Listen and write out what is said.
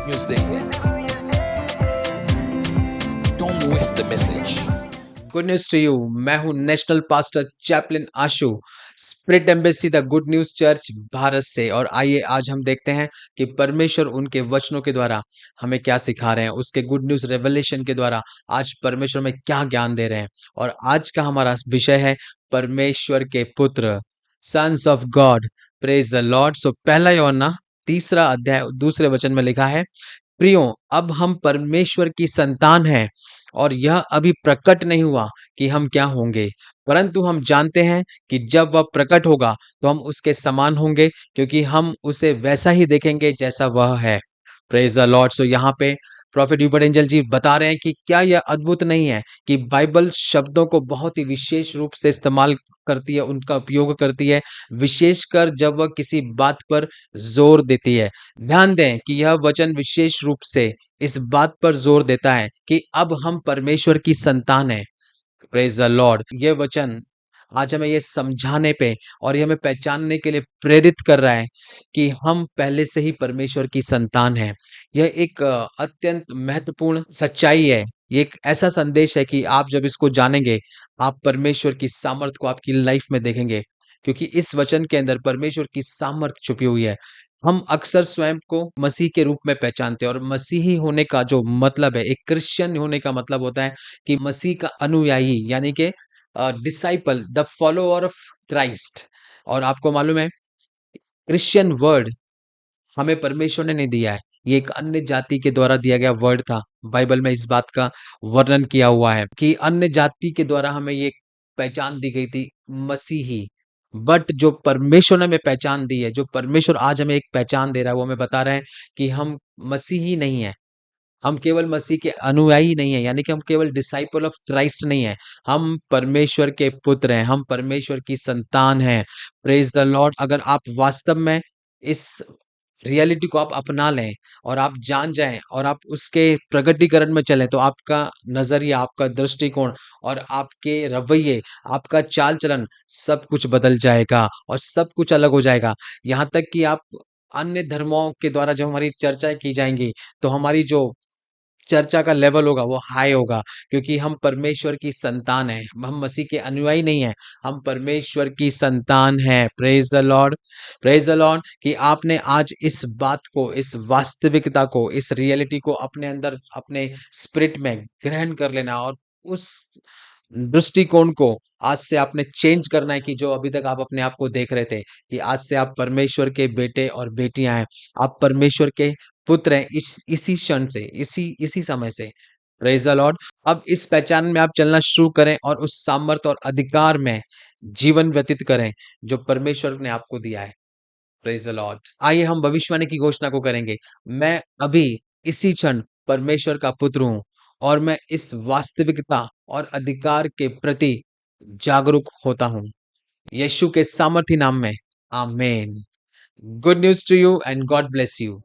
News देंगे। Don't waste the message. Good news to you. मैं हूं national pastor chaplain Ashu, spirit embassy the good news church Bharat से। और आइए आज हम देखते हैं कि परमेश्वर उनके वचनों के द्वारा हमें क्या सिखा रहे हैं, उसके गुड न्यूज रेवलेशन के द्वारा आज परमेश्वर में क्या ज्ञान दे रहे हैं। और आज का हमारा विषय है परमेश्वर के पुत्र, sons of God. Praise the Lord. So पहला यूहन्ना तीसरा अध्याय दूसरे वचन में लिखा है, प्रियो अब हम परमेश्वर की संतान हैं और यह अभी प्रकट नहीं हुआ कि हम क्या होंगे, परंतु हम जानते हैं कि जब वह प्रकट होगा तो हम उसके समान होंगे, क्योंकि हम उसे वैसा ही देखेंगे जैसा वह है। Praise the Lord. सो यहाँ पे प्रॉफिट यूबर्ट एंजल जी बता रहे हैं कि क्या यह अद्भुत नहीं है कि बाइबल शब्दों को बहुत ही विशेष रूप से इस्तेमाल करती है, उनका उपयोग करती है, विशेषकर जब वह किसी बात पर जोर देती है। ध्यान दें कि यह वचन विशेष रूप से इस बात पर जोर देता है कि अब हम परमेश्वर की संतान हैं। Praise the Lord. ये वचन आज हमें ये समझाने पे और ये हमें पहचानने के लिए प्रेरित कर रहा है कि हम पहले से ही परमेश्वर की संतान हैं। यह एक अत्यंत महत्वपूर्ण सच्चाई है। ये एक ऐसा संदेश है कि आप जब इसको जानेंगे, आप परमेश्वर की सामर्थ को आपकी लाइफ में देखेंगे, क्योंकि इस वचन के अंदर परमेश्वर की सामर्थ छुपी हुई है। हम अक्सर स्वयं को मसीह के रूप में पहचानते हैं, और मसीही होने का जो मतलब है, एक क्रिश्चियन होने का मतलब होता है कि मसीह का अनुयायी, यानी कि disciple, the follower of Christ. और आपको मालूम है, क्रिश्चियन वर्ड हमें परमेश्वर ने नहीं दिया है, ये एक अन्य जाति के द्वारा दिया गया वर्ड था। बाइबल में इस बात का वर्णन किया हुआ है कि अन्य जाति के द्वारा हमें ये पहचान दी गई थी, मसीही। बट जो परमेश्वर ने हमें पहचान दी है, जो परमेश्वर आज हमें एक पहचान दे रहा है, वो हमें बता रहे हैं कि हम मसीही नहीं है, हम केवल मसीह के अनुयायी नहीं है, यानी कि हम केवल डिसाइपल ऑफ क्राइस्ट नहीं है, हम परमेश्वर के पुत्र हैं, हम परमेश्वर की संतान हैं। Praise the Lord. अगर आप वास्तव में इस रियलिटी को आप अपना लें और आप जान जाएं और आप उसके प्रगटीकरण में चलें, तो आपका नजरिया, आपका दृष्टिकोण और आपके रवैये, आपका चाल चलन, सब कुछ बदल जाएगा और सब कुछ अलग हो जाएगा। यहाँ तक कि आप अन्य धर्मों के द्वारा जब हमारी चर्चाएं की जाएंगी, तो हमारी जो चर्चा का लेवल होगा वो हाई होगा, क्योंकि हम परमेश्वर की संतान हैं। हम मसीह के अनुयायी नहीं हैं, हम परमेश्वर की संतान हैं। Praise the Lord. Praise the Lord कि आपने आज इस बात को, इस वास्तविकता को, इस रियलिटी को अपने अंदर, अपने स्पिरिट में ग्रहण कर लेना, और उस दृष्टिकोण को आज से आपने चेंज करना है कि जो अभी तक आप अपने आप को देख रहे थे, कि आज से आप परमेश्वर के बेटे और बेटियां हैं, आप परमेश्वर के पुत्र हैं, इसी क्षण से, इसी इसी समय से। Praise the Lord. अब इस पहचान में आप चलना शुरू करें और उस सामर्थ और अधिकार में जीवन व्यतीत करें जो परमेश्वर ने आपको दिया है। Praise the Lord. आइए हम भविष्यवाणी की घोषणा को करेंगे। मैं अभी इसी क्षण परमेश्वर का पुत्र हूं, और मैं इस वास्तविकता और अधिकार के प्रति जागरूक होता हूं, यीशु के सामर्थी नाम में। Amen. Good news to you and God bless you.